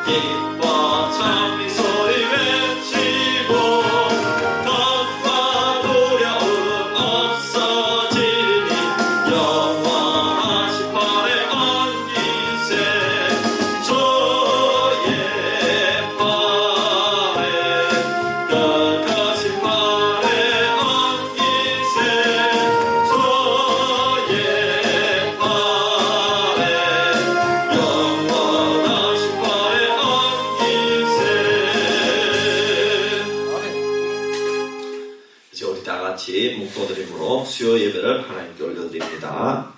기뻐 찬미 소리 외치고 걱정과 두려움 없어지니 영원하신 팔에 얹기세 주의 팔에 거룩하신 팔에 얹기세 주의 팔에 영원하신 팔에 이제 우리 다 같이 묵도드림으로 수요 예배를 하나님께 올려드립니다.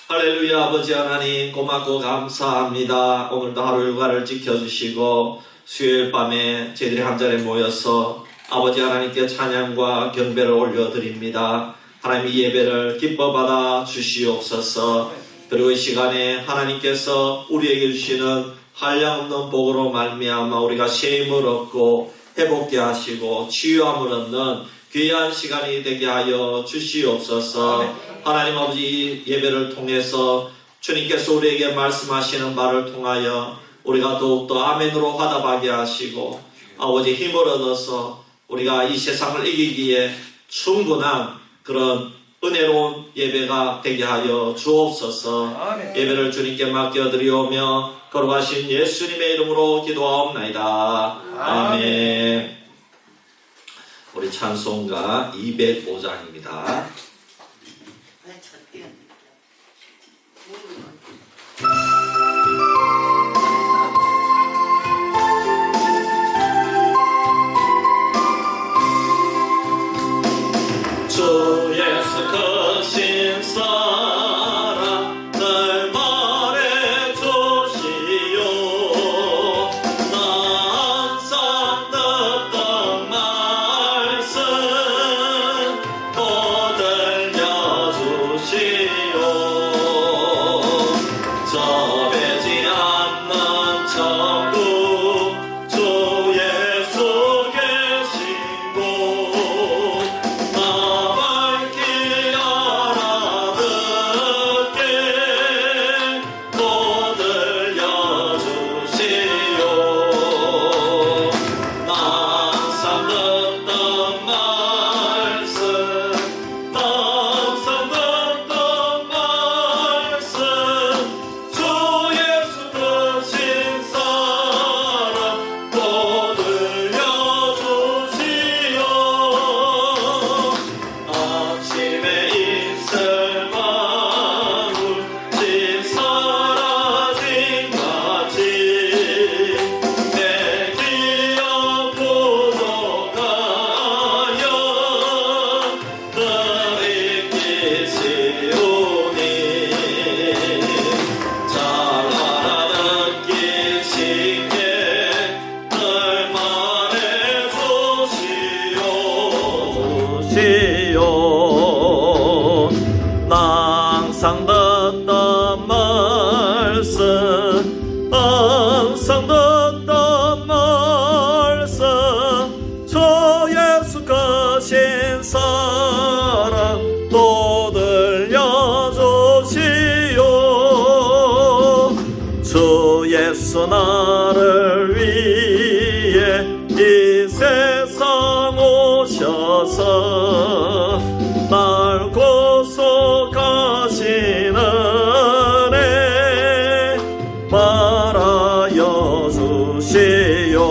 할렐루야. 아버지 하나님 고맙고 감사합니다. 오늘도 하루 일과를 지켜주시고 수요일 밤에 저희들이 한자리에 모여서 아버지 하나님께 찬양과 경배를 올려드립니다. 하나님 이 예배를 기뻐 받아 주시옵소서. 그리고 이 시간에 하나님께서 우리에게 주시는 한량없는 복으로 말미암아 우리가 쉼을 얻고 회복케 하시고 치유함을 얻는 귀한 시간이 되게 하여 주시옵소서. 하나님 아버지 예배를 통해서 주님께서 우리에게 말씀하시는 말을 통하여 우리가 더욱더 아멘으로 화답하게 하시고 아버지 힘을 얻어서 우리가 이 세상을 이기기에 충분한 그런 은혜로운 예배가 되게 하여 주옵소서. 아멘. 예배를 주님께 맡겨드리오며 거룩하신 예수님의 이름으로 기도하옵나이다. 아멘. 우리 찬송가 205장입니다. 주 예수 크신 사랑 날 말해주시오. 나 항상 듣던 말씀 또 들려주시오. 접해지 않는 천국 주 예수 계신 곳 항상 듣던 말씀 항상 듣던 말씀 주 예수 크신 사랑 또 들려주시오. 주 예수 나를 위해 이 세상 오셔서 날 구속하시는 은혜 말하여 주시오.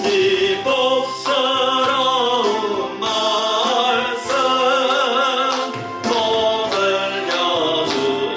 이 복스러운 말씀 또 들려주시오.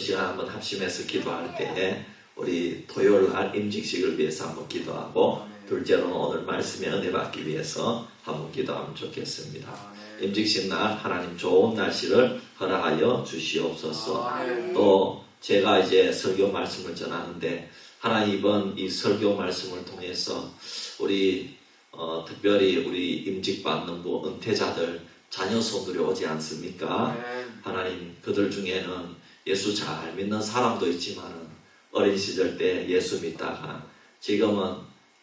시간 한번 합심해서 기도할 때 우리 토요일 날 임직식을 위해서 한번 기도하고 둘째로는 오늘 말씀의 은혜 받기 위해서 한번 기도하면 좋겠습니다. 임직식 날 하나님 좋은 날씨를 허락하여 주시옵소서. 또 제가 이제 설교 말씀을 전하는데 하나님 이번 이 설교 말씀을 통해서 우리 특별히 우리 임직받는 은퇴자들 자녀 손들이 오지 않습니까? 하나님 그들 중에는 예수 잘 믿는 사람도 있지만은 어린 시절 때 예수 믿다가 지금은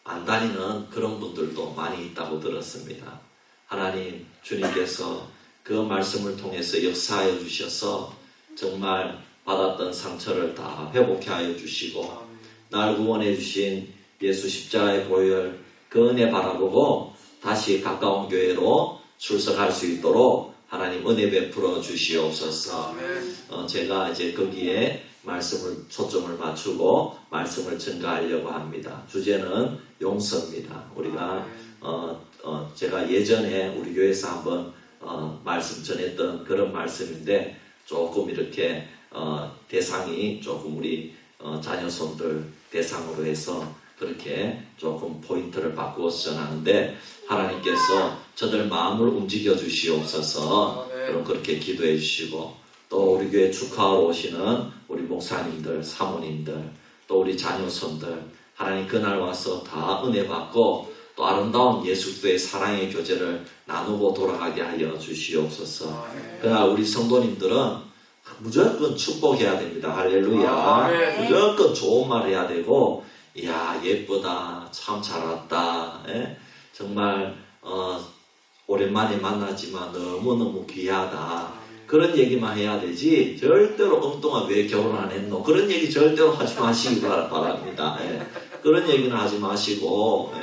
안 다니는 그런 분들도 많이 있다고 들었습니다. 하나님 주님께서 그 말씀을 통해서 역사하여 주셔서 정말 받았던 상처를 다 회복해 하여 주시고 날 구원해 주신 예수 십자가의 보혈 그 은혜 바라보고 다시 가까운 교회로 출석할 수 있도록 하나님 은혜 베풀어 주시옵소서. 제가 이제 거기에 말씀을 초점을 맞추고 말씀을 전가하려고 합니다. 주제는 용서입니다. 우리가 제가 예전에 우리 교회에서 한번 말씀 전했던 그런 말씀인데 조금 이렇게 대상이 조금 우리 자녀손들 대상으로 해서 그렇게 조금 포인트를 바꾸어서 전하는데 하나님께서 저들 마음을 움직여 주시옵소서. 그럼 그렇게 기도해 주시고 또 우리 교회 축하하러 오시는 우리 목사님들, 사모님들, 또 우리 자녀손들 하나님 그날 와서 다 은혜 받고 또 아름다운 예수 그리스도의 사랑의 교제를 나누고 돌아가게 하여 주시옵소서. 그날 우리 성도님들은 무조건 축복해야 됩니다. 할렐루야. 무조건 좋은 말 해야 되고 이야 예쁘다 참 잘 왔다 정말 오랜만에 만나지만 너무너무 귀하다 그런 얘기만 해야 되지 절대로 엉뚱한 왜 결혼 안 했노 그런 얘기 절대로 하지 마시기 바랍니다. 그런 얘기는 하지 마시고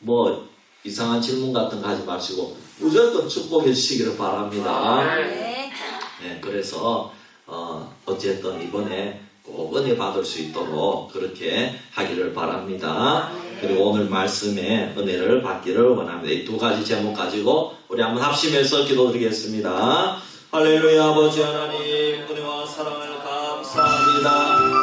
뭐 이상한 질문 같은 거 하지 마시고 무조건 축복해 주시기를 바랍니다. 그래서 어쨌든 이번에 꼭 은혜 받을 수 있도록 그렇게 하기를 바랍니다. 그리고 오늘 말씀에 은혜를 받기를 원합니다. 이 두 가지 제목 가지고 우리 한번 합심해서 기도드리겠습니다. 할렐루야. 아버지 하나님 은혜와 사랑을 감사합니다.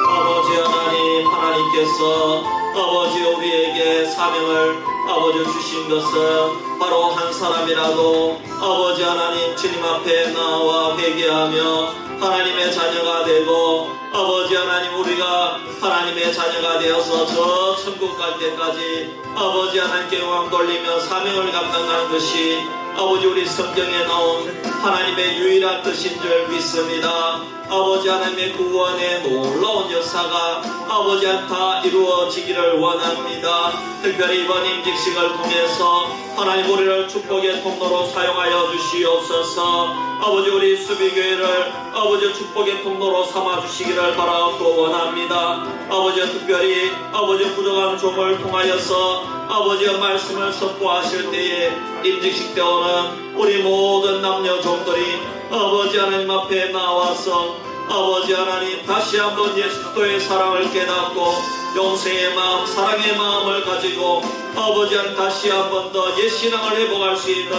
아버지 하나님 하나님께서 아버지 우리에게 사명을 아버지 주신 것은 바로 한 사람이라도 아버지 하나님 주님 앞에 나와 회개하며 하나님의 자녀가 되고 아버지 하나님 우리가 하나님의 자녀가 되어서 저 천국 갈 때까지 아버지 하나님께 영광 돌리며 사명을 감당하는 것이 아버지 우리 성경에 나온 하나님의 유일한 뜻인 줄 믿습니다. 아버지 하나님의 구원의 놀라운 역사가 아버지 다 이루어지기를 원합니다. 특별히 이번 임직식을 통해서 하나님 우리를 축복의 통로로 사용하여 주시옵소서. 아버지 우리 수비교회를 아버지 축복의 통로로 삼아주시기를 바라고 원합니다. 아버지 특별히 아버지 부족한 종을 통하여서 아버지의 말씀을 선포하실 때에 임직식 때 오는 우리 모든 남녀 종들이 아버지 하나님 앞에 나와서 아버지 하나님 다시 한번 예수 그리스도의 사랑을 깨닫고 용서의 마음, 사랑의 마음을 가지고 아버지 하나님 다시 한번 더 옛 신앙을 회복할 수 있는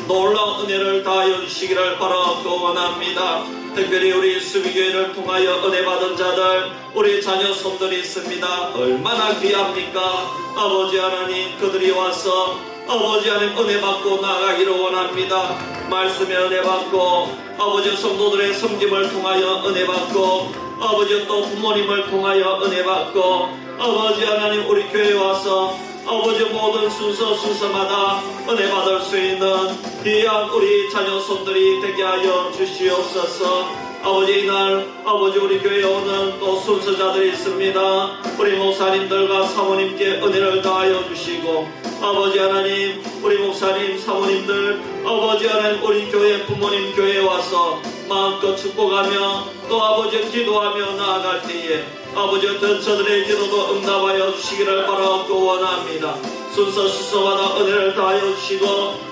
놀라운 은혜를 다하여 주시기를 바라고 원합니다. 특별히 우리 수비교회를 통하여 은혜 받은 자들 우리 자녀 손들이 있습니다. 얼마나 귀합니까? 아버지 하나님 그들이 와서 아버지 하나님 은혜 받고 나아가기를 원합니다. 말씀에 은혜 받고 아버지 성도들의 섬김을 통하여 은혜 받고 아버지 또 부모님을 통하여 은혜 받고 아버지 하나님 우리 교회에 와서 아버지 모든 순서마다 은혜 받을 수 있는 귀한 우리 자녀 손들이 되게 하여 주시옵소서. 아버지 이날 아버지 우리 교회에 오는 또 순서자들이 있습니다. 우리 목사님들과 사모님께 은혜를 다하여 주시고 아버지 하나님 우리 목사님 사모님들 아버지 하나님 우리 교회 부모님 교회에 와서 마음껏 축복하며 또 아버지 기도하며 나아갈 때에 아버지 어떤 저들의 기도도 응답하여 주시기를 바라고 원합니다. 순서마다 은혜를 다하여 주시고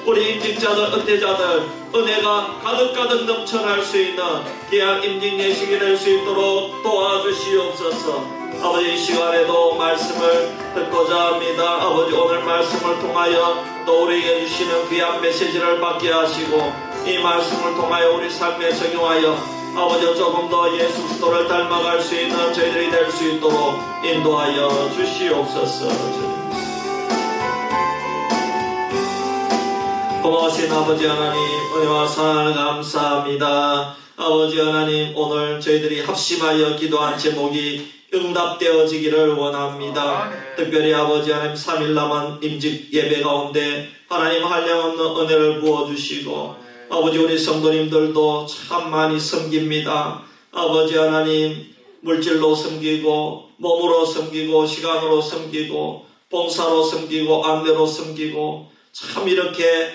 우리 임직자들 은퇴자들 은혜가 가득가득 넘쳐날 수 있는 귀한 임직 예식이 될 수 있도록 도와주시옵소서. 아버지 이 시간에도 말씀을 듣고자 합니다. 아버지 오늘 말씀을 통하여 또 우리에게 주시는 귀한 메시지를 받게 하시고 이 말씀을 통하여 우리 삶에 적용하여 아버지 조금 더 예수 그리스도를 닮아갈 수 있는 저희들이 될 수 있도록 인도하여 주시옵소서. 고마우신 아버지 하나님 은혜와 사랑을 감사합니다. 아버지 하나님 오늘 저희들이 합심하여 기도한 제목이 응답되어지기를 원합니다. 특별히 아버지 하나님 3일 남은 임직 예배 가운데 하나님 한량없는 은혜를 부어주시고 아버지 우리 성도님들도 참 많이 섬깁니다. 아버지 하나님 물질로 섬기고 몸으로 섬기고 시간으로 섬기고 봉사로 섬기고 안내로 섬기고 참 이렇게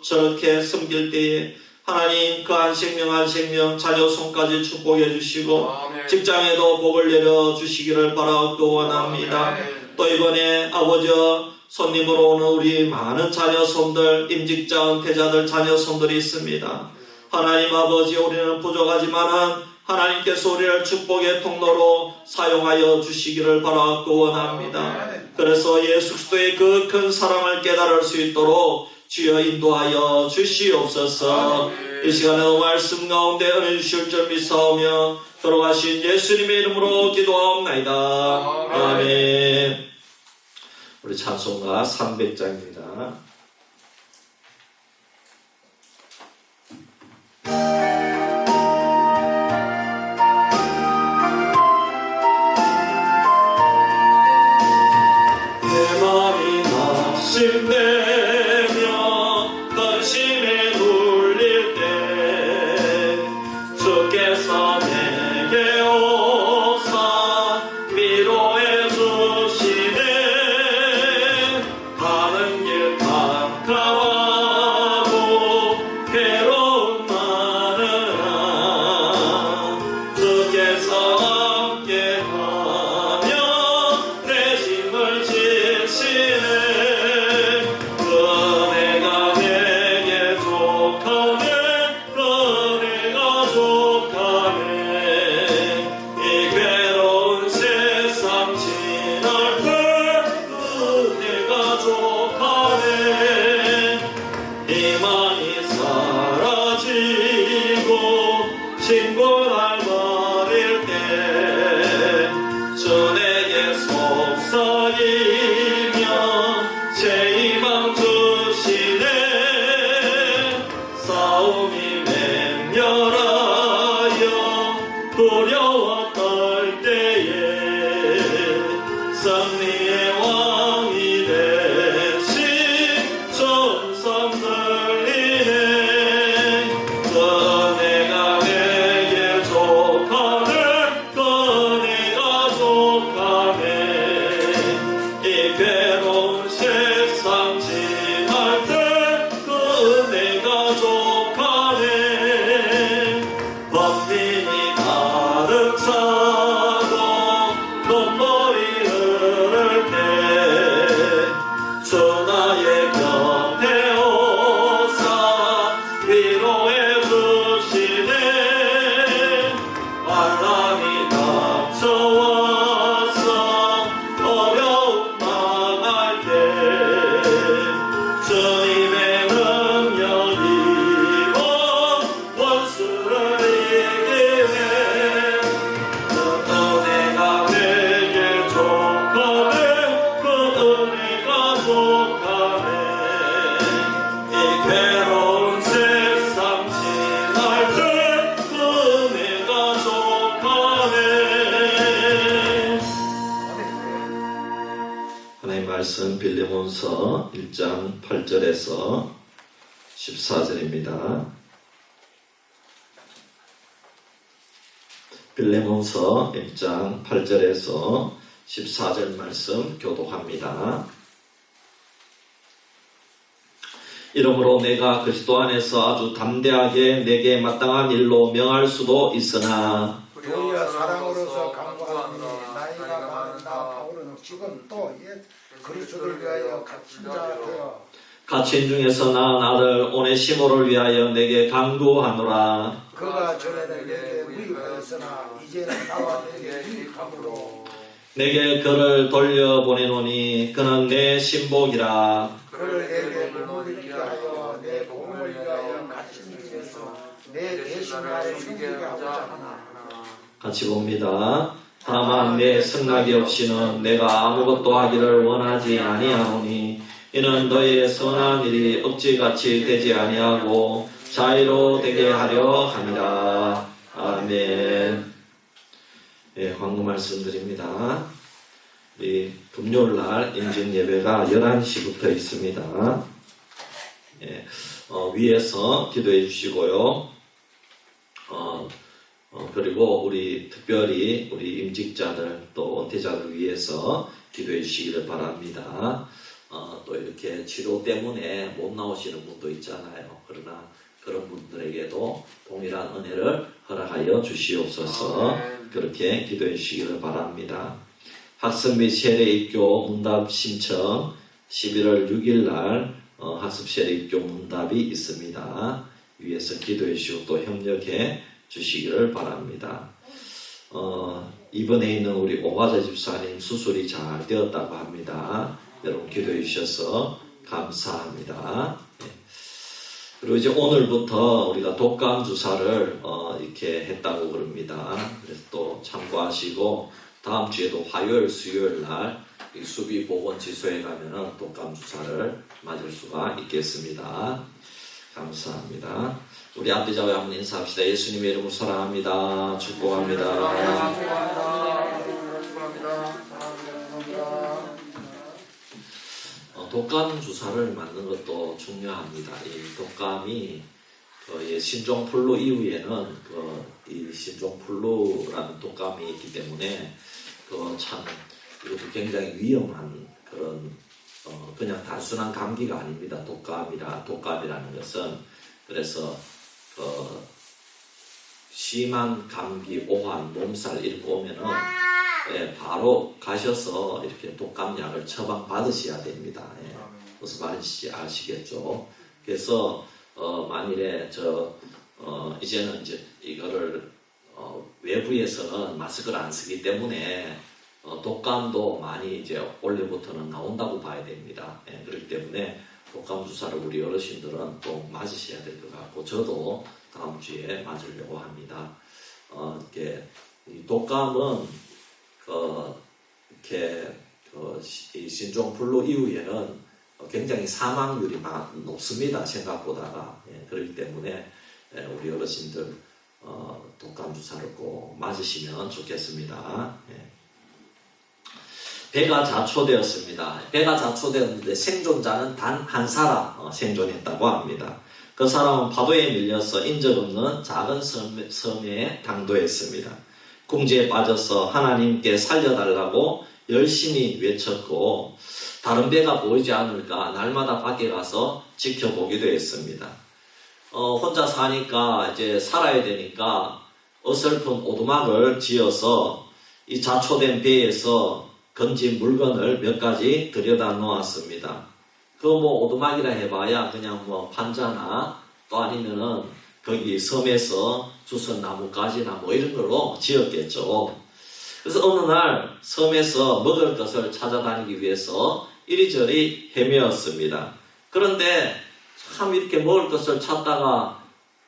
저렇게 섬길 때에 하나님 그 한 생명 한 생명 자녀 손까지 축복해 주시고 직장에도 복을 내려 주시기를 바라고 원합니다. 또 이번에 아버지 손님으로 오는 우리 많은 자녀 손들 임직자 은퇴자들 자녀 손들이 있습니다. 하나님 아버지 우리는 부족하지만은 하나님께서 우리를 축복의 통로로 사용하여 주시기를 바라고 원합니다. 그래서 예수 그리스도의 그 큰 사랑을 깨달을 수 있도록 주여 인도하여 주시옵소서. 이 시간에 말씀 가운데 은혜 주실 줄 믿사오며 돌아가신 예수님의 이름으로 기도하옵나이다. 아멘. 우리 찬송가 300장입니다. 내 마음이 낙심되며 근심에 눌릴 때 주께서 내게 오사 위로해 주시네. 가는 길 깜깜하고 괴로움 많으나 주께서 함께하며 내 짐을 지시네. 은혜가 내게 족하네. 은혜가 족하네. 이 괴로운 세상 지날 때 은혜가 족하네. 희망이 사라지고 친구날 버릴 때 주 내게 속삭이며 새 희망 주시네. 싸움이 맹렬하여 두려워 떨 때에 승리의 왕이 되신 전성 들리네. 은혜가 내게 족하네. 은혜가 족하네. 이 괴로운 세상 지날 때 은혜가 족하네. 범민이 가득 차고 눈물이 흐를 때 주 나의 곁에 오사 위로해 주시네. 환란이 닥쳐와서 어려움 망할 때 주님의 능력 입어 원수를 이기네. 은혜가 내게 족하네. 그 은혜가 족하네. 이 괴로운 세상 지날 때 은혜가 족하네. 하나님 말씀 빌레몬서 1장 8절에서 14절입니다. 빌레몬서 1장 8절에서 14절 말씀 교독합니다. 이러므로 내가 그리스도 안에서 아주 담대하게 내게 마땅한 일로 명할 수도 있으나 도리어 사랑으로서 강구하니 나이가 많은 나 바울은 지금 또 옛 그리스도를 위하여 갇힌 자 되어 갇힌 중에서 나를 오네시모를 위하여 내게 강구하노라. 그가 전에는 내게 무익하였으나 이제는 나와 내게 유익함으로 내게 그를 돌려보내노니 그는 내 신복이라. 그를 내게 몸을 일으켜 하여 내 몸을 위하여 갇힌 중에서 내 대신 되신 나를 섬기게 하고자 하나. 같이 봅니다. 다만 내 승낙이 없이는 내가 아무것도 하기를 원하지 아니하노니 이는 너희의 선한 일이 억지같이 되지 아니하고 자유로 되게 하려 함이라. 아멘. 예, 광고 말씀드립니다. 우리 금요일날 인증 예배가 11시부터 있습니다. 예, 위에서 기도해 주시고요. 그리고 우리 특별히 우리 임직자들 또 은퇴자들 위해서 기도해 주시기를 바랍니다. 또 이렇게 치료 때문에 못 나오시는 분도 있잖아요. 그러나 그런 분들에게도 동일한 은혜를 허락하여 주시옵소서. 그렇게 기도해 주시기를 바랍니다. 학습 및 세례 입교 문답 신청 11월 6일 날 학습 세례 입교 문답이 있습니다. 위에서 기도해 주시고 또 협력해 주시기를 바랍니다. 이번에 있는 우리 오가자 집사님 수술이 잘 되었다고 합니다. 여러분 기도해 주셔서 감사합니다. 그리고 이제 오늘부터 우리가 독감 주사를 이렇게 했다고 그럽니다. 그래서 또 참고하시고 다음 주에도 화요일, 수요일 날 수비보건지소에 가면은 독감 주사를 맞을 수가 있겠습니다. 감사합니다. 우리 앞뒤자와 한번 인사합시다. 예수님의 이름으로 사랑합니다. 축복합니다. 독감 주사를 맞는 것도 중요합니다. 이 독감이 신종플루 이후에는 이 신종플루라는 독감이 있기 때문에 참 이것도 굉장히 위험한 그런 그냥 단순한 감기가 아닙니다. 독감이라는 것은. 그래서 심한 감기, 오한, 몸살 이렇게 오면은 바로 가셔서 이렇게 독감약을 처방 받으셔야 됩니다. 무슨 말인지 아시겠죠? 그래서 만일에 이제는 이제 이거를 외부에서는 마스크를 안 쓰기 때문에 독감도 많이 이제 올해부터는 나온다고 봐야 됩니다. 그렇기 때문에 독감 주사를 우리 어르신들은 꼭 맞으셔야 될 것 같고 저도 다음 주에 맞으려고 합니다. 이 독감은 이 신종플루 이후에는 굉장히 사망률이 높습니다. 생각보다가. 그렇기 때문에 우리 어르신들 독감 주사를 꼭 맞으시면 좋겠습니다. 배가 자초되었습니다. 배가 자초되었는데 생존자는 단 한 사람 생존했다고 합니다. 그 사람은 파도에 밀려서 인적 없는 작은 섬에 당도했습니다. 궁지에 빠져서 하나님께 살려달라고 열심히 외쳤고 다른 배가 보이지 않을까 날마다 밖에 가서 지켜보기도 했습니다. 혼자 사니까 이제 살아야 되니까 어설픈 오두막을 지어서 이 자초된 배에서 건진 물건을 몇 가지 들여다 놓았습니다. 오두막이라 해봐야 그냥 판자나 또 아니면은 거기 섬에서 주선 나무가지나 이런 걸로 지었겠죠. 그래서 어느 날 섬에서 먹을 것을 찾아다니기 위해서 이리저리 헤매었습니다. 그런데 참 이렇게 먹을 것을 찾다가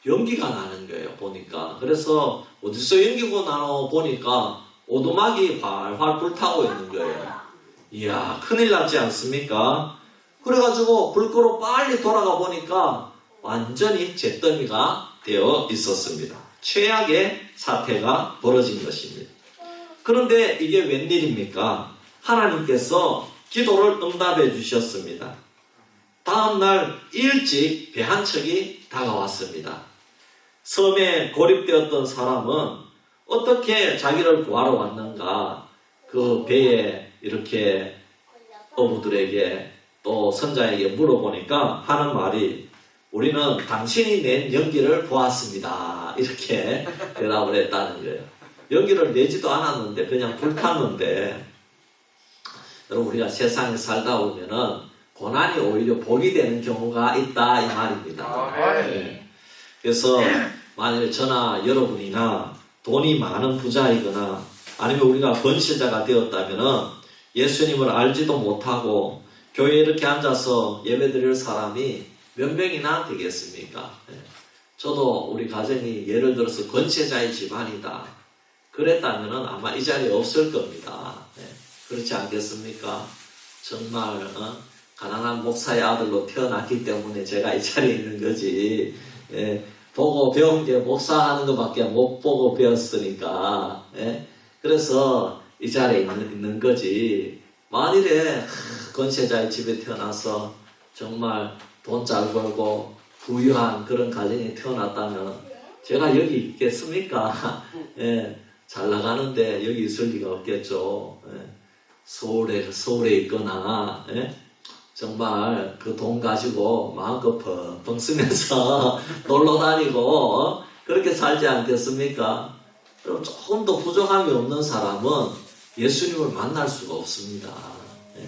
연기가 나는 거예요, 보니까. 그래서 어디서 연기가 나노 보니까 오두막이 활활 불타고 있는 거예요. 이야, 큰일 났지 않습니까? 그래가지고 불 끄러 빨리 돌아가 보니까 완전히 잿더미가 되어 있었습니다. 최악의 사태가 벌어진 것입니다. 그런데 이게 웬일입니까? 하나님께서 기도를 응답해 주셨습니다. 다음날 일찍 배 한 척이 다가왔습니다. 섬에 고립되었던 사람은 어떻게 자기를 구하러 왔는가 그 배에 이렇게 어부들에게 또 선자에게 물어보니까 하는 말이 우리는 당신이 낸 연기를 보았습니다. 이렇게 대답을 했다는 거예요. 연기를 내지도 않았는데 그냥 불탔는데 여러분 우리가 세상에 살다 보면은 고난이 오히려 복이 되는 경우가 있다 이 말입니다. 네. 그래서 만일 저나 여러분이나 돈이 많은 부자이거나 아니면 우리가 번시자가 되었다면은 예수님을 알지도 못하고 교회에 이렇게 앉아서 예배드릴 사람이 몇 명이나 되겠습니까? 저도 우리 가정이 예를 들어서 권세자의 집안이다 그랬다면 아마 이 자리에 없을 겁니다. 네. 그렇지 않겠습니까? 정말 가난한 목사의 아들로 태어났기 때문에 제가 이 자리에 있는 거지. 예. 보고 배운 게 목사하는 것밖에 못 보고 배웠으니까. 예. 그래서 이 자리에 있는 거지. 만일에 권세자의 집에 태어나서 정말 돈 잘 벌고 부유한 그런 가정에 태어났다면 제가 여기 있겠습니까? 예. 잘 나가는데 여기 있을 리가 없겠죠. 예. 서울에 있거나, 예? 정말 그 돈 가지고 마음껏 펑펑 쓰면서 놀러 다니고, 그렇게 살지 않겠습니까? 그럼 조금 더 부족함이 없는 사람은 예수님을 만날 수가 없습니다. 예.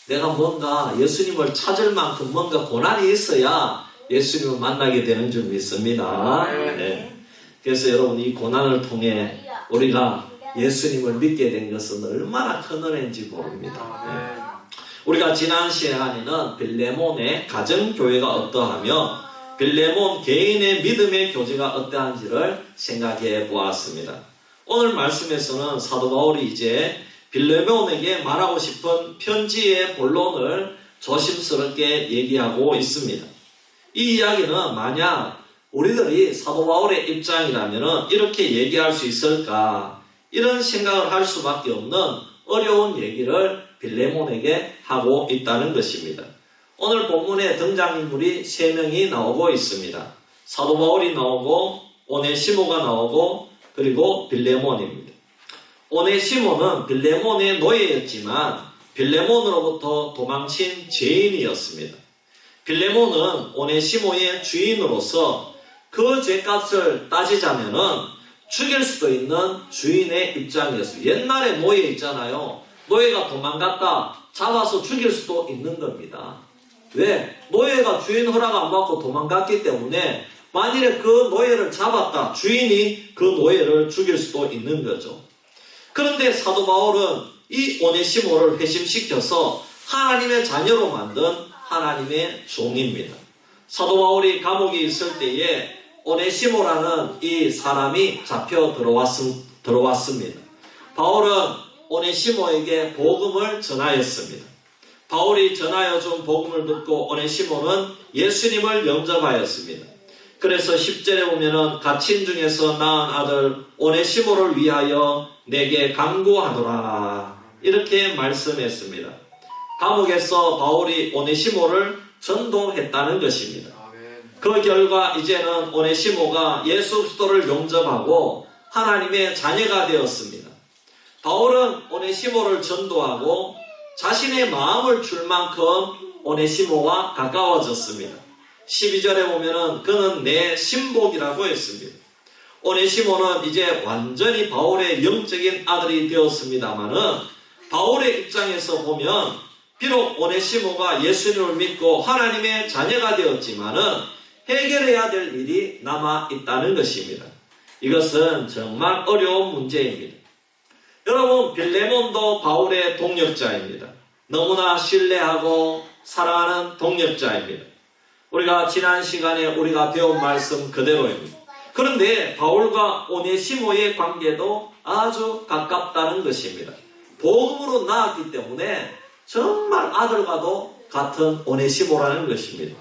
내가 뭔가 예수님을 찾을 만큼 뭔가 고난이 있어야 예수님을 만나게 되는 줄 믿습니다. 예. 그래서 여러분 이 고난을 통해 우리가 예수님을 믿게 된 것은 얼마나 큰 은혜인지 모릅니다. 우리가 지난 시간에는 빌레몬의 가정교회가 어떠하며 빌레몬 개인의 믿음의 교제가 어떠한지를 생각해 보았습니다. 오늘 말씀에서는 사도 바울이 이제 빌레몬에게 말하고 싶은 편지의 본론을 조심스럽게 얘기하고 있습니다. 이 이야기는 만약 우리들이 사도 바울의 입장이라면 이렇게 얘기할 수 있을까? 이런 생각을 할 수밖에 없는 어려운 얘기를 빌레몬에게 하고 있다는 것입니다. 오늘 본문에 등장인물이 3명이 나오고 있습니다. 사도 바울이 나오고 오네시모가 나오고 그리고 빌레몬입니다. 오네시모는 빌레몬의 노예였지만 빌레몬으로부터 도망친 죄인이었습니다. 빌레몬은 오네시모의 주인으로서 그 죄값을 따지자면은 죽일 수도 있는 주인의 입장이었어요. 옛날에 노예 있잖아요. 노예가 도망갔다 잡아서 죽일 수도 있는 겁니다. 왜? 노예가 주인 허락 안 받고 도망갔기 때문에 만일에 그 노예를 잡았다 주인이 그 노예를 죽일 수도 있는 거죠. 그런데 사도 바울은 이 오네시모를 회심시켜서 하나님의 자녀로 만든 하나님의 종입니다. 사도 바울이 감옥에 있을 때에 오네시모라는 이 사람이 잡혀 들어왔습니다. 바울은 오네시모에게 복음을 전하였습니다. 바울이 전하여 준 복음을 듣고 오네시모는 예수님을 영접하였습니다. 그래서 10절에 보면은 갇힌 중에서 낳은 아들 오네시모를 위하여 내게 간구하노라 이렇게 말씀했습니다. 감옥에서 바울이 오네시모를 전도했다는 것입니다. 그 결과 이제는 오네시모가 예수 그리스도를 영접하고 하나님의 자녀가 되었습니다. 바울은 오네시모를 전도하고 자신의 마음을 줄 만큼 오네시모와 가까워졌습니다. 12절에 보면은 그는 내 신복이라고 했습니다. 오네시모는 이제 완전히 바울의 영적인 아들이 되었습니다마는 바울의 입장에서 보면 비록 오네시모가 예수님을 믿고 하나님의 자녀가 되었지만은 해결해야 될 일이 남아 있다는 것입니다. 이것은 정말 어려운 문제입니다. 여러분, 빌레몬도 바울의 동역자입니다. 너무나 신뢰하고 사랑하는 동역자입니다. 우리가 지난 시간에 우리가 배운 말씀 그대로입니다. 그런데 바울과 오네시모의 관계도 아주 가깝다는 것입니다. 복음으로 낳았기 때문에 정말 아들과도 같은 오네시모라는 것입니다.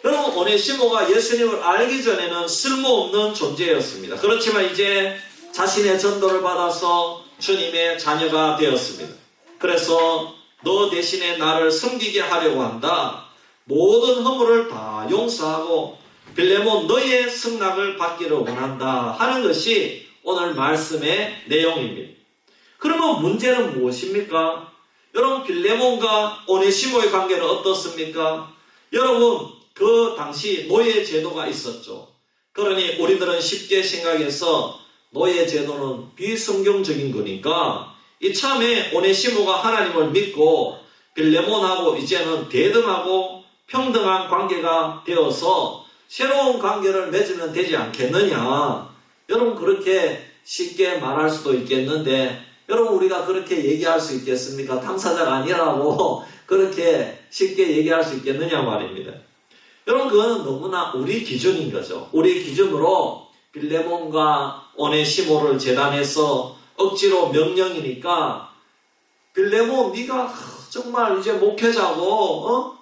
여러분, 오네시모가 예수님을 알기 전에는 쓸모없는 존재였습니다. 그렇지만 이제 자신의 전도를 받아서 주님의 자녀가 되었습니다. 그래서 너 대신에 나를 섬기게 하려고 한다. 모든 허물을 다 용서하고 빌레몬 너의 승낙을 받기를 원한다 하는 것이 오늘 말씀의 내용입니다. 그러면 문제는 무엇입니까? 여러분, 빌레몬과 오네시모의 관계는 어떻습니까? 여러분, 그 당시 노예 제도가 있었죠. 그러니 우리들은 쉽게 생각해서 노예 제도는 비성경적인 거니까 이참에 오네시모가 하나님을 믿고 빌레몬하고 이제는 대등하고 평등한 관계가 되어서 새로운 관계를 맺으면 되지 않겠느냐. 여러분, 그렇게 쉽게 말할 수도 있겠는데 여러분, 우리가 그렇게 얘기할 수 있겠습니까? 당사자가 아니라고 그렇게 쉽게 얘기할 수 있겠느냐 말입니다. 여러분 그거는 너무나 우리 기준인 거죠. 우리 기준으로 빌레몬과 오네시모를 재단해서 억지로 명령이니까 빌레몬 네가 정말 이제 목회자고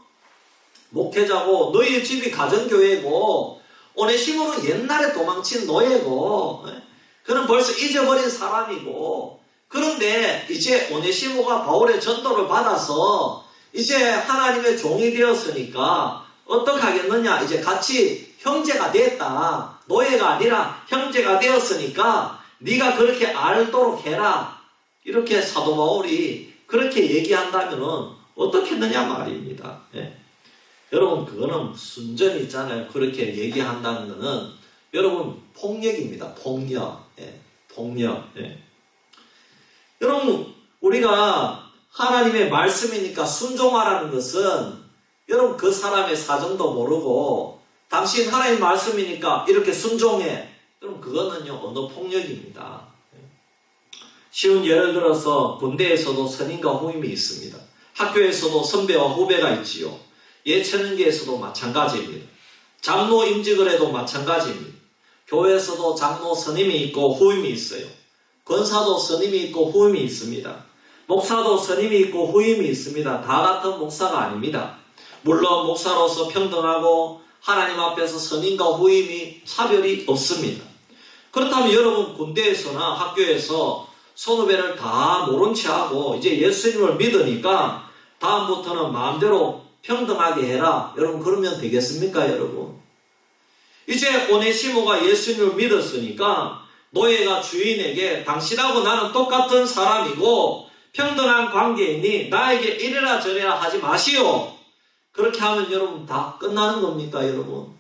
너희의 집이 가정교회고 오네시모는 옛날에 도망친 노예고 그는 벌써 잊어버린 사람이고 그런데 이제 오네시모가 바울의 전도를 받아서 이제 하나님의 종이 되었으니까 어떡하겠느냐 이제 같이 형제가 됐다 노예가 아니라 형제가 되었으니까 네가 그렇게 알도록 해라 이렇게 사도 바울이 그렇게 얘기한다면 어떻겠느냐 말입니다. 여러분 그거는 순전히 있잖아요. 그렇게 얘기한다는 것은 여러분 폭력입니다. 폭력. 폭력. 여러분 우리가 하나님의 말씀이니까 순종하라는 것은 여러분 그 사람의 사정도 모르고 당신 하나님 말씀이니까 이렇게 순종해. 여러분 그거는요 언어 폭력입니다. 쉬운 예를 들어서 군대에서도 선임과 후임이 있습니다. 학교에서도 선배와 후배가 있지요. 예체능계에서도 마찬가지입니다. 장로 임직을 해도 마찬가지입니다. 교회에서도 장로 선임이 있고 후임이 있어요. 권사도 선임이 있고 후임이 있습니다. 목사도 선임이 있고 후임이 있습니다. 다 같은 목사가 아닙니다. 물론 목사로서 평등하고 하나님 앞에서 선임과 후임이 차별이 없습니다. 그렇다면 여러분 군대에서나 학교에서 선후배를 다 모른 채 하고 이제 예수님을 믿으니까 다음부터는 마음대로 평등하게 해라. 여러분 그러면 되겠습니까 여러분? 이제 오네시모가 예수님을 믿었으니까 노예가 주인에게 당신하고 나는 똑같은 사람이고 평등한 관계이니 나에게 이래라 저래라 하지 마시오. 그렇게 하면 여러분 다 끝나는 겁니까 여러분?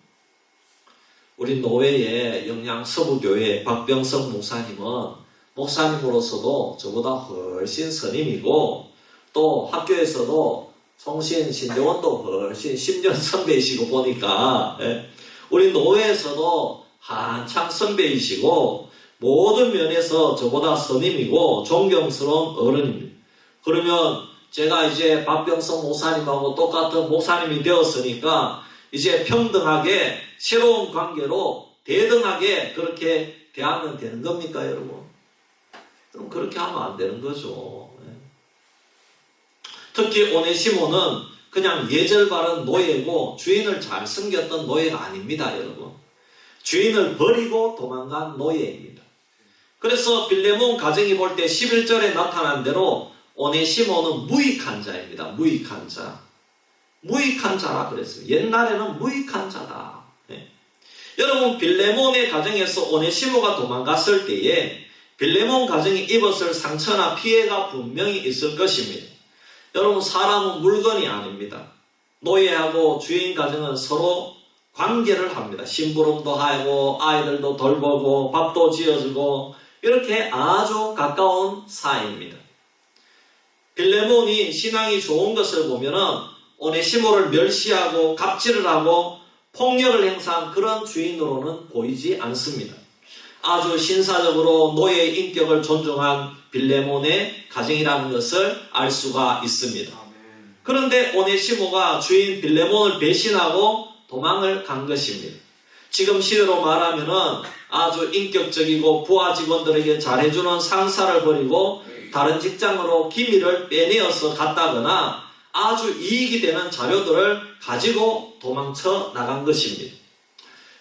우리 노회의 영양 서부교회 박병석 목사님은 목사님으로서도 저보다 훨씬 선임이고 또 학교에서도 송신 신대원도 훨씬 10년 선배이시고 보니까 우리 노회에서도 한창 선배이시고 모든 면에서 저보다 선임이고 존경스러운 어른입니다. 그러면 제가 이제 박병석 목사님하고 똑같은 목사님이 되었으니까 이제 평등하게 새로운 관계로 대등하게 그렇게 대하면 되는 겁니까 여러분? 그럼 그렇게 하면 안 되는 거죠. 특히 오네시모는 그냥 예절 바른 노예고 주인을 잘 섬겼던 노예가 아닙니다 여러분. 주인을 버리고 도망간 노예입니다. 그래서 빌레몬 가정이 볼 때 11절에 나타난 대로 오네시모는 무익한 자입니다. 무익한 자. 무익한 자라 그랬어요. 옛날에는 무익한 자다. 여러분 빌레몬의 가정에서 오네시모가 도망갔을 때에 빌레몬 가정이 입었을 상처나 피해가 분명히 있을 것입니다. 여러분 사람은 물건이 아닙니다. 노예하고 주인 가정은 서로 관계를 합니다. 심부름도 하고 아이들도 돌보고 밥도 지어주고 이렇게 아주 가까운 사이입니다. 빌레몬이 신앙이 좋은 것을 보면은 오네시모를 멸시하고 갑질을 하고 폭력을 행사한 그런 주인으로는 보이지 않습니다. 아주 신사적으로 노예의 인격을 존중한 빌레몬의 가정이라는 것을 알 수가 있습니다. 그런데 오네시모가 주인 빌레몬을 배신하고 도망을 간 것입니다. 지금 시대로 말하면은 아주 인격적이고 부하 직원들에게 잘해주는 상사를 버리고 다른 직장으로 기밀을 빼내어서 갔다거나 아주 이익이 되는 자료들을 가지고 도망쳐 나간 것입니다.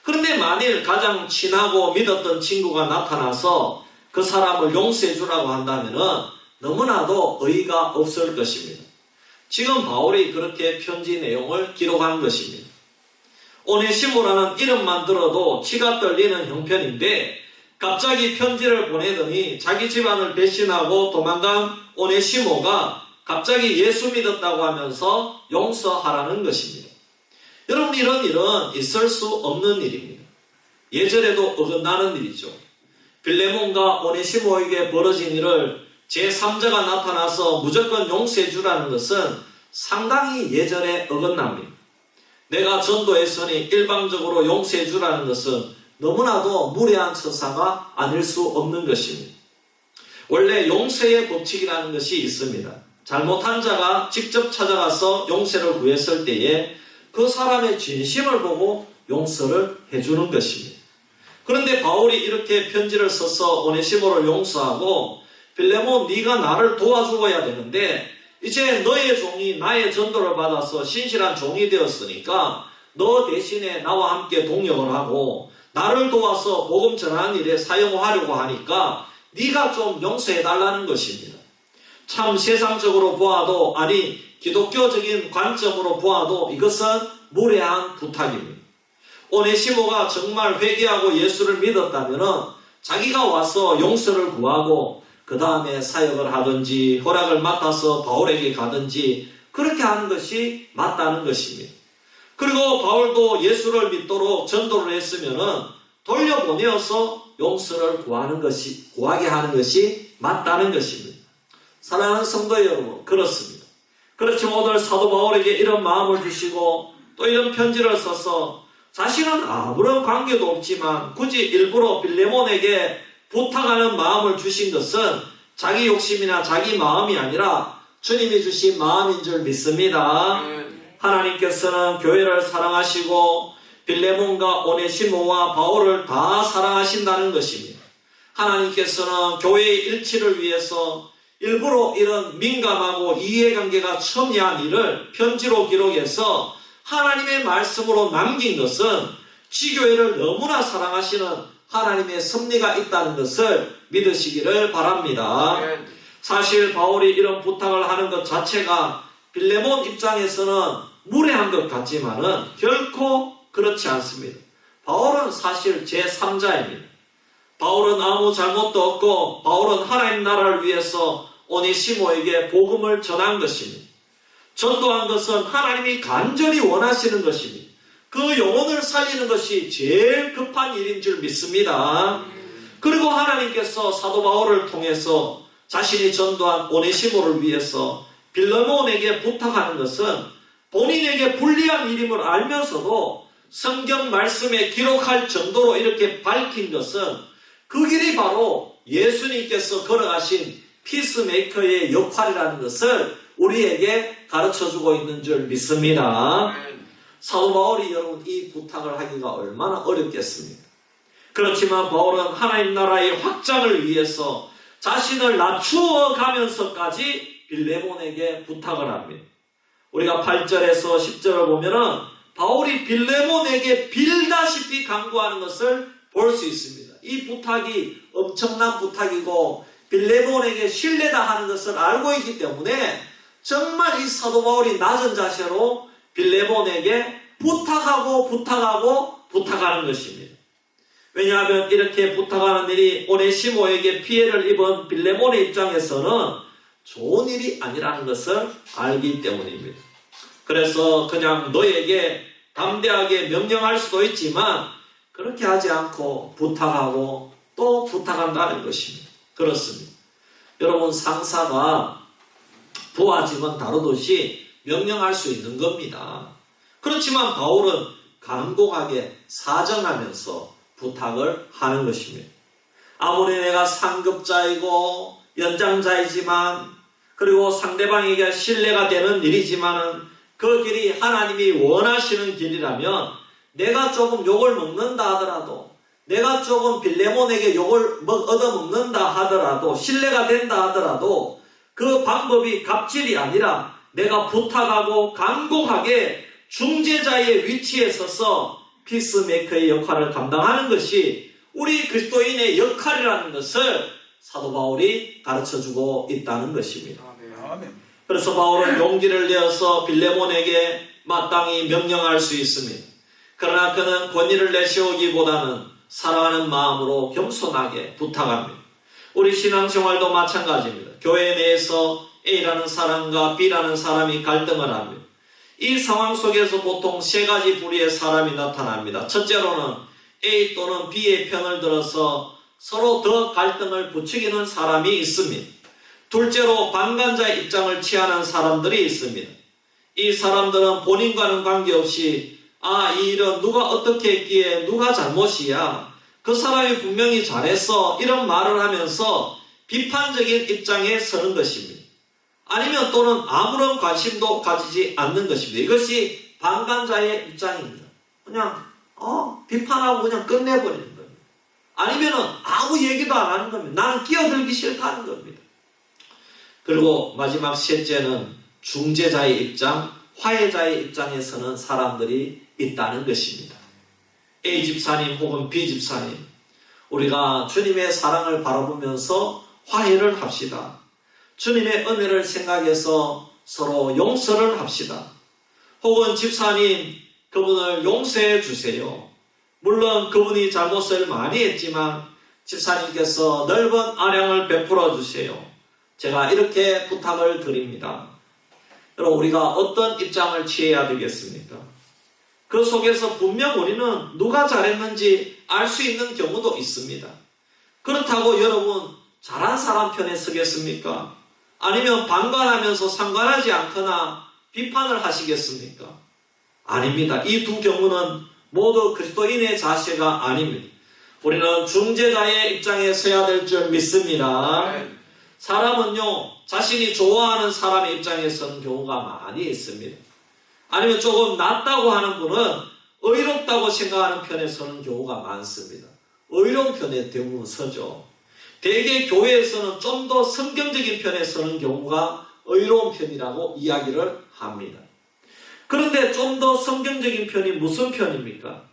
그런데 만일 가장 친하고 믿었던 친구가 나타나서 그 사람을 용서해 주라고 한다면 너무나도 의의가 없을 것입니다. 지금 바울이 그렇게 편지 내용을 기록한 것입니다. 오네시모라는 이름만 들어도 치가 떨리는 형편인데 갑자기 편지를 보내더니 자기 집안을 배신하고 도망간 오네시모가 갑자기 예수 믿었다고 하면서 용서하라는 것입니다. 여러분 이런 일은 있을 수 없는 일입니다. 예절에도 어긋나는 일이죠. 빌레몬과 오네시모에게 벌어진 일을 제3자가 나타나서 무조건 용서해 주라는 것은 상당히 예절에 어긋납니다. 내가 전도했으니 일방적으로 용서해 주라는 것은 너무나도 무례한 처사가 아닐 수 없는 것입니다. 원래 용서의 법칙이라는 것이 있습니다. 잘못한 자가 직접 찾아가서 용서를 구했을 때에 그 사람의 진심을 보고 용서를 해주는 것입니다. 그런데 바울이 이렇게 편지를 써서 오네시모를 용서하고 빌레몬 네가 나를 도와주어야 되는데 이제 너의 종이 나의 전도를 받아서 신실한 종이 되었으니까 너 대신에 나와 함께 동역을 하고 나를 도와서 복음 전하는 일에 사용하려고 하니까 네가 좀 용서해 달라는 것입니다. 참 세상적으로 보아도 아니 기독교적인 관점으로 보아도 이것은 무례한 부탁입니다. 오네시모가 정말 회개하고 예수를 믿었다면 자기가 와서 용서를 구하고 그 다음에 사역을 하든지 허락을 맡아서 바울에게 가든지 그렇게 하는 것이 맞다는 것입니다. 그리고 바울도 예수를 믿도록 전도를 했으면 돌려보내어서 용서를 구하게 하는 것이 맞다는 것입니다. 사랑하는 성도 여러분, 그렇습니다. 그렇지만 오늘 사도 바울에게 이런 마음을 주시고 또 이런 편지를 써서 자신은 아무런 관계도 없지만 굳이 일부러 빌레몬에게 부탁하는 마음을 주신 것은 자기 욕심이나 자기 마음이 아니라 주님이 주신 마음인 줄 믿습니다. 하나님께서는 교회를 사랑하시고 빌레몬과 오네시모와 바울을 다 사랑하신다는 것입니다. 하나님께서는 교회의 일치를 위해서 일부러 이런 민감하고 이해관계가 첨예한 일을 편지로 기록해서 하나님의 말씀으로 남긴 것은 지교회를 너무나 사랑하시는 하나님의 섭리가 있다는 것을 믿으시기를 바랍니다. 사실 바울이 이런 부탁을 하는 것 자체가 빌레몬 입장에서는 무례한 것 같지만은 결코 그렇지 않습니다. 바울은 사실 제3자입니다. 바울은 아무 잘못도 없고 바울은 하나님 나라를 위해서 오네시모에게 복음을 전한 것입니다. 전도한 것은 하나님이 간절히 원하시는 것입니다. 그 영혼을 살리는 것이 제일 급한 일인 줄 믿습니다. 그리고 하나님께서 사도 바울을 통해서 자신이 전도한 오네시모를 위해서 빌레몬에게 부탁하는 것은 본인에게 불리한 일임을 알면서도 성경 말씀에 기록할 정도로 이렇게 밝힌 것은 그 길이 바로 예수님께서 걸어가신 피스메이커의 역할이라는 것을 우리에게 가르쳐주고 있는 줄 믿습니다. 사도 바울이 여러분 이 부탁을 하기가 얼마나 어렵겠습니까? 그렇지만 바울은 하나님 나라의 확장을 위해서 자신을 낮추어 가면서까지 빌레몬에게 부탁을 합니다. 우리가 8절에서 10절을 보면은 바울이 빌레몬에게 빌다시피 강구하는 것을 볼 수 있습니다. 이 부탁이 엄청난 부탁이고 빌레몬에게 신뢰다 하는 것을 알고 있기 때문에 정말 이 사도 바울이 낮은 자세로 빌레몬에게 부탁하는 것입니다. 왜냐하면 이렇게 부탁하는 일이 오네시모에게 피해를 입은 빌레몬의 입장에서는 좋은 일이 아니라는 것을 알기 때문입니다. 그래서 그냥 너에게 담대하게 명령할 수도 있지만 그렇게 하지 않고 부탁하고 또 부탁한다는 것입니다. 그렇습니다. 여러분 상사가 부하직은 다루듯이 명령할 수 있는 겁니다. 그렇지만 바울은 간곡하게 사정하면서 부탁을 하는 것입니다. 아무리 내가 상급자이고 연장자이지만 그리고 상대방에게 신뢰가 되는 일이지만은 그 길이 하나님이 원하시는 길이라면 내가 조금 욕을 먹는다 하더라도 내가 조금 빌레몬에게 욕을 얻어먹는다 하더라도 신뢰가 된다 하더라도 그 방법이 갑질이 아니라 내가 부탁하고 간곡하게 중재자의 위치에 서서 피스메이커의 역할을 감당하는 것이 우리 그리스도인의 역할이라는 것을 사도 바울이 가르쳐주고 있다는 것입니다. 아멘. 그래서 바울은 용기를 내어서 빌레몬에게 마땅히 명령할 수 있습니다. 그러나 그는 권위를 내세우기보다는 사랑하는 마음으로 겸손하게 부탁합니다. 우리 신앙생활도 마찬가지입니다. 교회 내에서 A라는 사람과 B라는 사람이 갈등을 합니다. 이 상황 속에서 보통 세 가지 부류의 사람이 나타납니다. 첫째로는 A 또는 B의 편을 들어서 서로 더 갈등을 부추기는 사람이 있습니다. 둘째로 방관자의 입장을 취하는 사람들이 있습니다. 이 사람들은 본인과는 관계없이 이 일은 누가 어떻게 했기에 누가 잘못이야, 그 사람이 분명히 잘했어, 이런 말을 하면서 비판적인 입장에 서는 것입니다. 아니면 또는 아무런 관심도 가지지 않는 것입니다. 이것이 방관자의 입장입니다. 그냥 비판하고 그냥 끝내버리는 겁니다. 아니면은 아무 얘기도 안 하는 겁니다. 나는 끼어들기 싫다는 겁니다. 그리고 마지막 셋째는 중재자의 입장, 화해자의 입장에서는 사람들이 있다는 것입니다. A 집사님 혹은 B 집사님, 우리가 주님의 사랑을 바라보면서 화해를 합시다. 주님의 은혜를 생각해서 서로 용서를 합시다. 혹은 집사님, 그분을 용서해 주세요. 물론 그분이 잘못을 많이 했지만 집사님께서 넓은 아량을 베풀어 주세요. 제가 이렇게 부탁을 드립니다. 여러분, 우리가 어떤 입장을 취해야 되겠습니까? 그 속에서 분명 우리는 누가 잘했는지 알 수 있는 경우도 있습니다. 그렇다고 여러분 잘한 사람 편에 서겠습니까? 아니면 방관하면서 상관하지 않거나 비판을 하시겠습니까? 아닙니다. 이 두 경우는 모두 그리스도인의 자세가 아닙니다. 우리는 중재자의 입장에 서야 될 줄 믿습니다. 사람은요, 자신이 좋아하는 사람의 입장에 서는 경우가 많이 있습니다. 아니면 조금 낫다고 하는 분은 의롭다고 생각하는 편에 서는 경우가 많습니다. 의로운 편에 대부분 서죠. 대개 교회에서는 좀 더 성경적인 편에 서는 경우가 의로운 편이라고 이야기를 합니다. 그런데 좀 더 성경적인 편이 무슨 편입니까?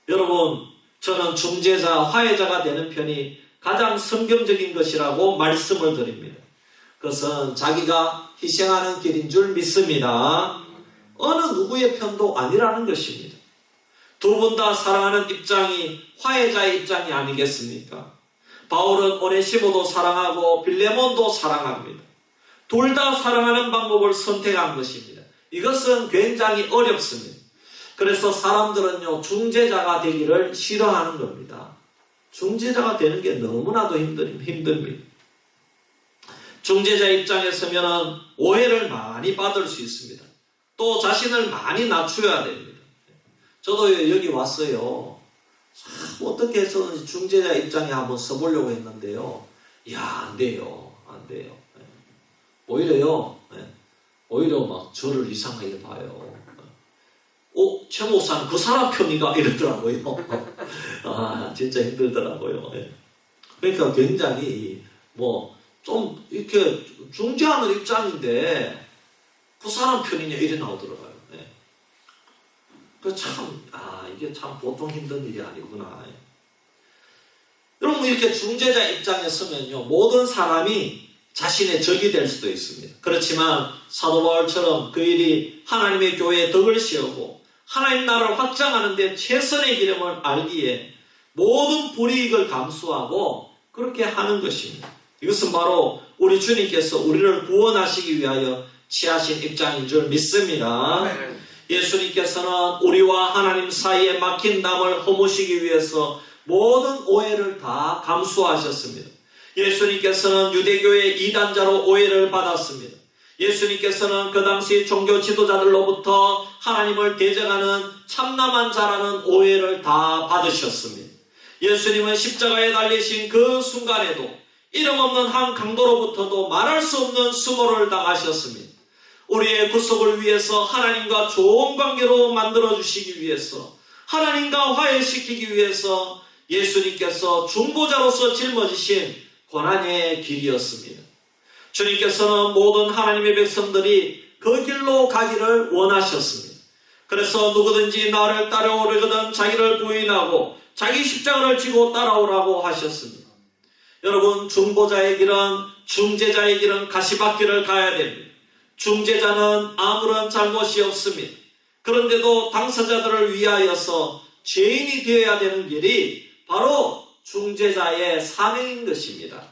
여러분, 저는 중재자, 화해자가 되는 편이 가장 성경적인 것이라고 말씀을 드립니다. 그것은 자기가 희생하는 길인 줄 믿습니다. 어느 누구의 편도 아니라는 것입니다. 두 분 다 사랑하는 입장이 화해자의 입장이 아니겠습니까? 바울은 오네시모도 사랑하고 빌레몬도 사랑합니다. 둘 다 사랑하는 방법을 선택한 것입니다. 이것은 굉장히 어렵습니다. 그래서 사람들은요, 중재자가 되기를 싫어하는 겁니다. 중재자가 되는 게 너무나도 힘듭니다. 중재자 입장에 서면 오해를 많이 받을 수 있습니다. 또 자신을 많이 낮춰야 됩니다. 저도 여기 왔어요. 참 어떻게 해서든지 중재자 입장에 한번 서보려고 했는데요. 안 돼요. 안 돼요. 오히려요. 오히려 막 저를 이상하게 봐요. 최 목사는 그 사람 편이가 이러더라고요. 진짜 힘들더라고요. 그러니까 굉장히 좀 이렇게 중재하는 입장인데 그 사람 편이냐 이래 나오더라고요. 이게 참 보통 힘든 일이 아니구나. 여러분, 이렇게 중재자 입장에 서면요, 모든 사람이 자신의 적이 될 수도 있습니다. 그렇지만 사도 바울처럼 그 일이 하나님의 교회에 덕을 씌우고 하나님 나라를 확장하는 데 최선의 기름을 알기에 모든 불이익을 감수하고 그렇게 하는 것입니다. 이것은 바로 우리 주님께서 우리를 구원하시기 위하여 취하신 입장인 줄 믿습니다. 예수님께서는 우리와 하나님 사이에 막힌 담을 허무시기 위해서 모든 오해를 다 감수하셨습니다. 예수님께서는 유대교의 이단자로 오해를 받았습니다. 예수님께서는 그 당시 종교 지도자들로부터 하나님을 대적하는 참남한 자라는 오해를 다 받으셨습니다. 예수님은 십자가에 달리신 그 순간에도 이름 없는 한 강도로부터도 말할 수 없는 수모를 당하셨습니다. 우리의 구속을 위해서 하나님과 좋은 관계로 만들어주시기 위해서 하나님과 화해시키기 위해서 예수님께서 중보자로서 짊어지신 고난의 길이었습니다. 주님께서는 모든 하나님의 백성들이 그 길로 가기를 원하셨습니다. 그래서 누구든지 나를 따라오려거든 자기를 부인하고 자기 십자가를 지고 따라오라고 하셨습니다. 여러분, 중보자의 길은, 중재자의 길은 가시밭길을 가야 됩니다. 중재자는 아무런 잘못이 없습니다. 그런데도 당사자들을 위하여서 죄인이 되어야 되는 길이 바로 중재자의 사명인 것입니다.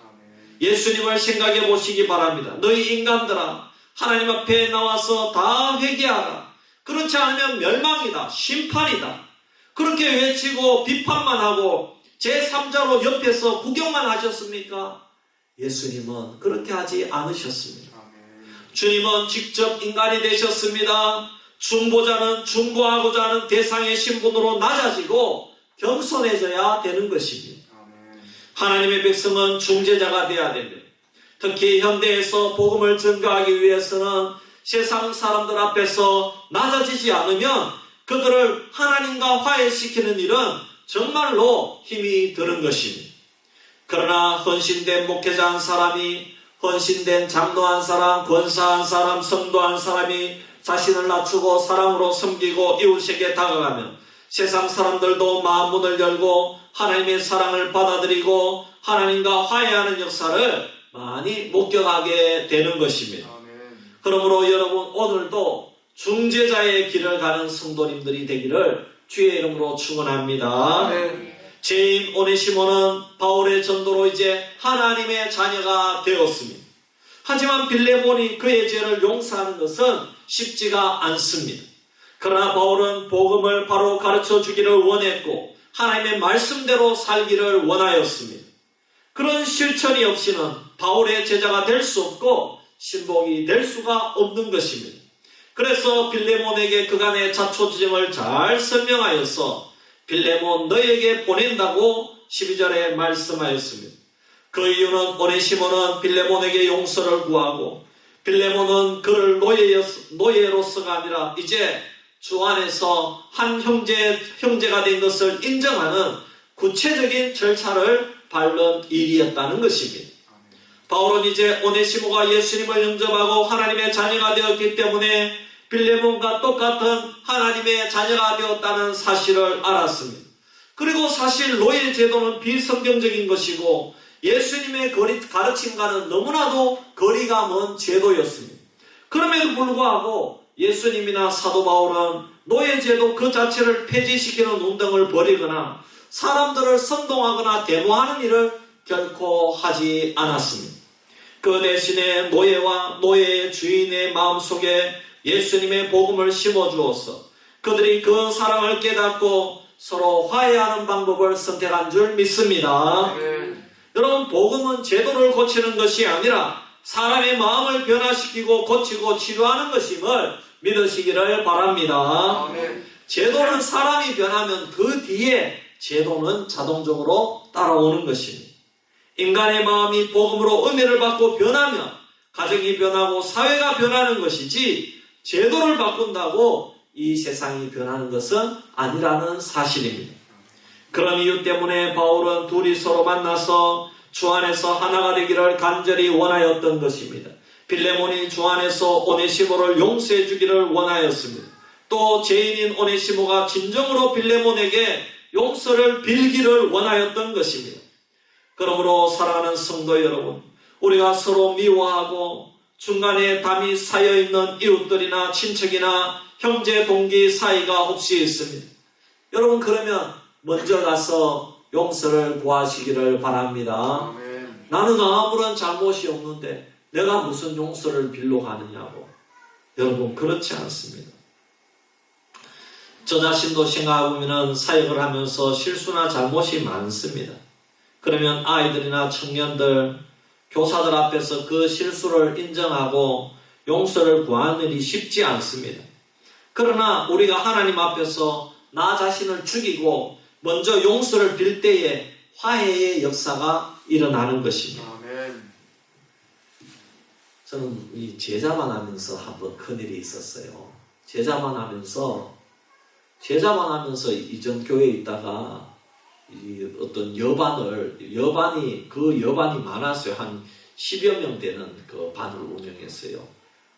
예수님을 생각해 보시기 바랍니다. 너희 인간들아, 하나님 앞에 나와서 다 회개하라. 그렇지 않으면 멸망이다, 심판이다. 그렇게 외치고 비판만 하고 제3자로 옆에서 구경만 하셨습니까? 예수님은 그렇게 하지 않으셨습니다. 주님은 직접 인간이 되셨습니다. 중보자는 중보하고자 하는 대상의 신분으로 낮아지고 겸손해져야 되는 것입니다. 하나님의 백성은 중재자가 되어야 됩니다. 특히 현대에서 복음을 전가하기 위해서는 세상 사람들 앞에서 낮아지지 않으면 그들을 하나님과 화해시키는 일은 정말로 힘이 드는 것입니다. 그러나 헌신된 목회자 한 사람이, 헌신된 장로한 사람, 권사한 사람, 성도한 사람이 자신을 낮추고 사랑으로 섬기고 이웃에게 다가가면 세상 사람들도 마음 문을 열고 하나님의 사랑을 받아들이고 하나님과 화해하는 역사를 많이 목격하게 되는 것입니다. 그러므로 여러분, 오늘도 중재자의 길을 가는 성도님들이 되기를 주의 이름으로 축원합니다. 죄인 오네시모는 바울의 전도로 이제 하나님의 자녀가 되었습니다. 하지만 빌레몬이 그의 죄를 용서하는 것은 쉽지가 않습니다. 그러나 바울은 복음을 바로 가르쳐 주기를 원했고 하나님의 말씀대로 살기를 원하였습니다. 그런 실천이 없이는 바울의 제자가 될 수 없고 신복이 될 수가 없는 것입니다. 그래서 빌레몬에게 그간의 자초지정을 잘 설명하여서 빌레몬 너에게 보낸다고 12절에 말씀하였습니다. 그 이유는 오네시모는 빌레몬에게 용서를 구하고 빌레몬은 그를 노예로서가 아니라 이제 주 안에서 한 형제가 된 것을 인정하는 구체적인 절차를 밟는 일이었다는 것입니다. 바울은 이제 오네시모가 예수님을 영접하고 하나님의 자녀가 되었기 때문에 빌레몬과 똑같은 하나님의 자녀가 되었다는 사실을 알았습니다. 그리고 사실 노예 제도는 비성경적인 것이고 예수님의 가르침과는 너무나도 거리가 먼 제도였습니다. 그럼에도 불구하고 예수님이나 사도 바울은 노예 제도 그 자체를 폐지시키는 운동을 벌이거나 사람들을 선동하거나 데모하는 일을 결코 하지 않았습니다. 그 대신에 노예와 노예의 주인의 마음속에 예수님의 복음을 심어주어서 그들이 그 사랑을 깨닫고 서로 화해하는 방법을 선택한 줄 믿습니다. 여러분, 복음은 제도를 고치는 것이 아니라 사람의 마음을 변화시키고 고치고 치료하는 것임을 믿으시기를 바랍니다. 제도는 사람이 변하면 그 뒤에 제도는 자동적으로 따라오는 것입니다. 인간의 마음이 복음으로 은혜를 받고 변하면 가정이 변하고 사회가 변하는 것이지 제도를 바꾼다고 이 세상이 변하는 것은 아니라는 사실입니다. 그런 이유 때문에 바울은 둘이 서로 만나서 주 안에서 하나가 되기를 간절히 원하였던 것입니다. 빌레몬이 주 안에서 오네시모를 용서해 주기를 원하였습니다. 또 죄인인 오네시모가 진정으로 빌레몬에게 용서를 빌기를 원하였던 것입니다. 그러므로 사랑하는 성도 여러분, 우리가 서로 미워하고 중간에 담이 쌓여있는 이웃들이나 친척이나 형제 동기 사이가 혹시 있습니다. 여러분, 그러면 먼저 가서 용서를 구하시기를 바랍니다. 나는 아무런 잘못이 없는데 내가 무슨 용서를 빌러 가느냐고. 여러분, 그렇지 않습니다. 저 자신도 생각해보면 사역을 하면서 실수나 잘못이 많습니다. 그러면 아이들이나 청년들, 교사들 앞에서 그 실수를 인정하고 용서를 구하는 일이 쉽지 않습니다. 그러나 우리가 하나님 앞에서 나 자신을 죽이고 먼저 용서를 빌 때에 화해의 역사가 일어나는 것입니다. 저는 이 제자만 하면서 한번 큰일이 있었어요. 제자만 하면서 이전 교회에 있다가 이 어떤 여반이 많았어요. 한 10여 명 되는 그 반을 운영했어요.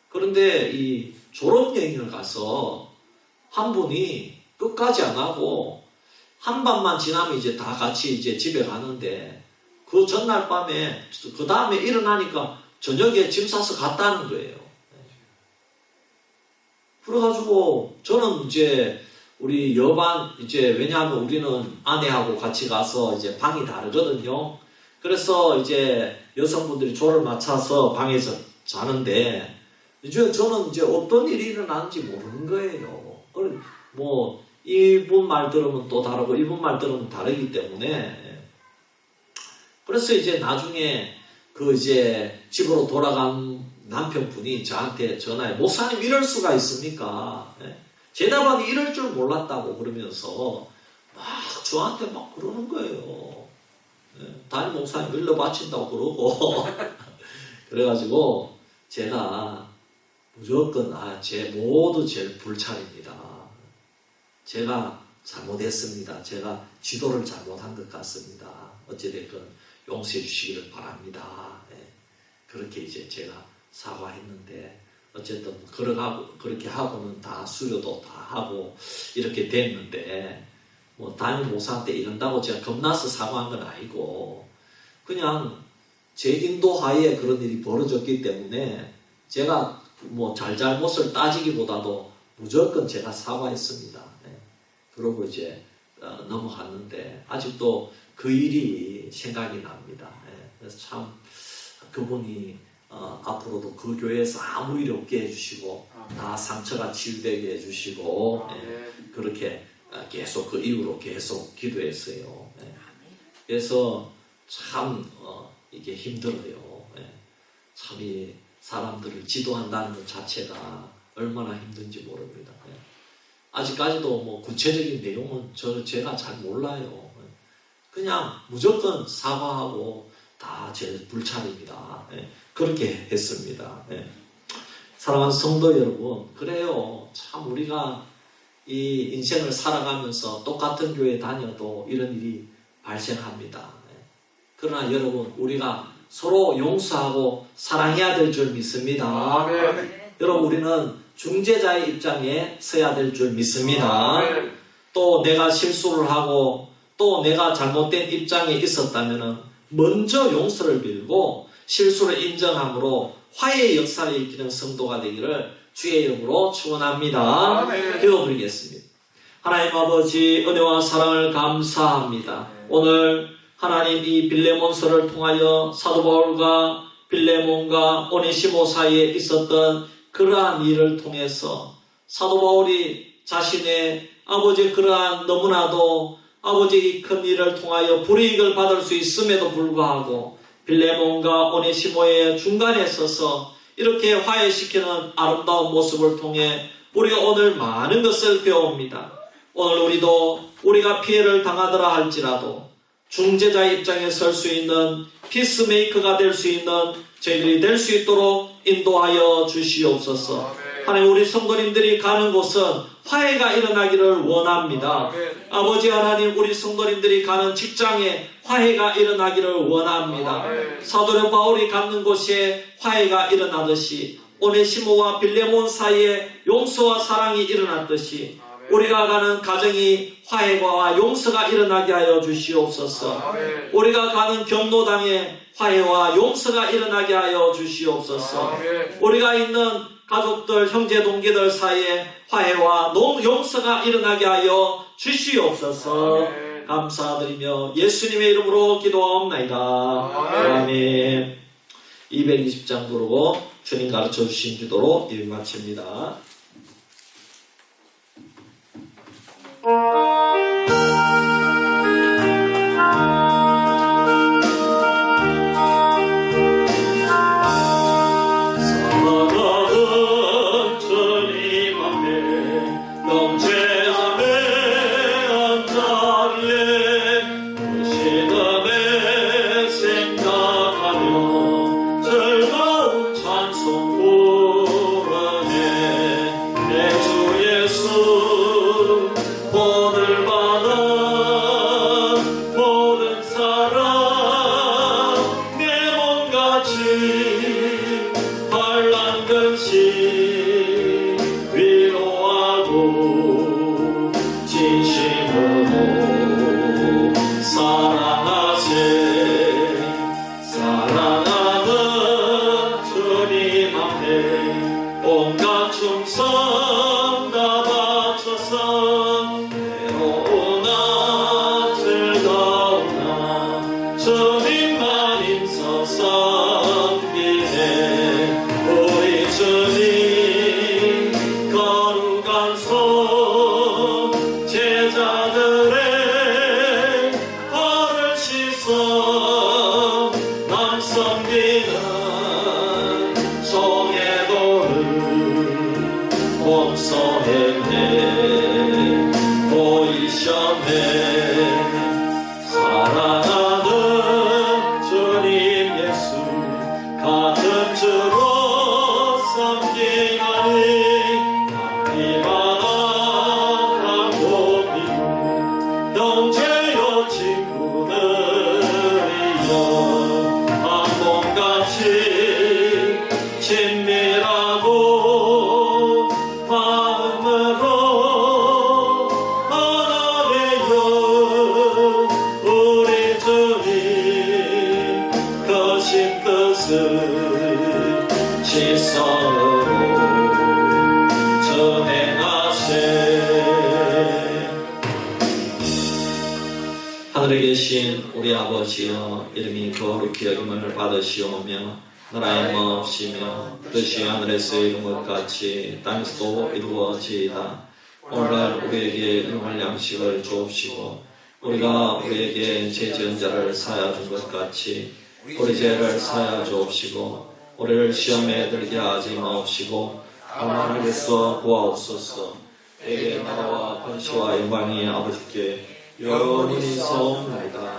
그런데 이 졸업여행을 가서 한 분이 끝까지 안 하고 한 밤만 지나면 이제 다 같이 이제 집에 가는데 그 전날 밤에 그 다음에 일어나니까 저녁에 짐 싸서 갔다는 거예요. 그래가지고 저는 이제 우리 여반 왜냐하면 우리는 아내하고 같이 가서 이제 방이 다르거든요. 그래서 이제 여성분들이 조를 맞춰서 방에서 자는데 이제 저는 이제 어떤 일이 일어나는지 모르는 거예요. 뭐 이분 말 들으면 또 다르고 이분 말 들으면 다르기 때문에 그래서 이제 나중에 그 이제 집으로 돌아간 남편분이 저한테 전화해, 목사님 이럴 수가 있습니까? 제자반이 이럴 줄 몰랐다고 그러면서 막 저한테 막 그러는 거예요. 담임 목사님 일러 바친다고 그러고 그래가지고 제가 무조건 모두 제 불찰입니다. 제가 잘못했습니다. 제가 지도를 잘못한 것 같습니다. 어찌됐건 용서해 주시기를 바랍니다. 그렇게 이제 제가 사과했는데 어쨌든 그렇게 하고는 다 수료도 다 하고 이렇게 됐는데 뭐 담임 목사한테 이런다고 제가 겁나서 사과한 건 아니고 그냥 제 인도하에 그런 일이 벌어졌기 때문에 제가 뭐 잘못을 따지기보다도 무조건 제가 사과했습니다. 그러고 이제 넘어갔는데 아직도 그 일이 생각이 납니다. 그래서 참 그분이 앞으로도 그 교회에서 아무 일 없게 해주시고 다 상처가 치유되게 해주시고 그렇게 계속 그 이후로 계속 기도했어요. 그래서 참 이게 힘들어요. 참 이 사람들을 지도한다는 것 자체가 얼마나 힘든지 모릅니다. 아직까지도 뭐 구체적인 내용은 제가 잘 몰라요. 그냥 무조건 사과하고 다 제 불찰입니다. 그렇게 했습니다. 사랑하는 성도 여러분, 그래요. 참 우리가 이 인생을 살아가면서 똑같은 교회 다녀도 이런 일이 발생합니다. 그러나 여러분, 우리가 서로 용서하고 사랑해야 될 줄 믿습니다. 여러분, 우리는 중재자의 입장에 서야 될 줄 믿습니다. 또 내가 실수를 하고 또 내가 잘못된 입장에 있었다면 먼저 용서를 빌고 실수를 인정함으로 화해의 역사를 일으키는 성도가 되기를 주의 이름으로 축원합니다. 기도드리겠습니다. 하나님 아버지, 은혜와 사랑을 감사합니다. 오늘 하나님 이 빌레몬서를 통하여 사도 바울과 빌레몬과 오네시모 사이에 있었던 그러한 일을 통해서 사도 바울이 자신의 아버지 그러한 너무나도 아버지의 큰 일을 통하여 불이익을 받을 수 있음에도 불구하고 빌레몬과 오네시모의 중간에 서서 이렇게 화해시키는 아름다운 모습을 통해 우리가 오늘 많은 것을 배웁니다. 오늘 우리가 피해를 당하더라 할지라도 중재자 입장에 설 수 있는 피스메이커가 될 수 있는 저희들이 될 수 있도록 인도하여 주시옵소서. 하나님, 우리 성도님들이 가는 곳은 화해가 일어나기를 원합니다. 아버지 하나님, 우리 성도님들이 가는 직장에 화해가 일어나기를 원합니다. 사도 바울이 갖는 곳에 화해가 일어나듯이 오네시모와 빌레몬 사이에 용서와 사랑이 일어났듯이 우리가 가는 가정이 화해와 용서가 일어나게 하여 주시옵소서. 우리가 가는 경로당에 화해와 용서가 일어나게 하여 주시옵소서. 우리가 있는 가족들, 형제, 동기들 사이에 화해와 용서가 일어나게 하여 주시옵소서. 감사드리며 예수님의 이름으로 기도하옵나이다. 아멘. 220장 부르고 주님 가르쳐 주신 기도로 예배 마칩니다. 같은 주로 섬기며 지성으로 전행하세. 하늘에 계신 우리 아버지여, 이름이 거룩히 여김을 받으시오며 나라의 마옵시며 뜻이 하늘에서 이룬 것 같이 땅에서도 이루어지이다. 오늘날 우리에게 일용할 양식을 주옵시고 우리가 우리에게 죄 지은 자를 사하여 준 것 같이 우리 죄를 사하여 주옵시고 우리를 시험에 들게 하지 마옵시고 다만 하게서 구하옵소서. 에게 나라와 권세와 영광이 아버지께 영원히 있사옵나이다.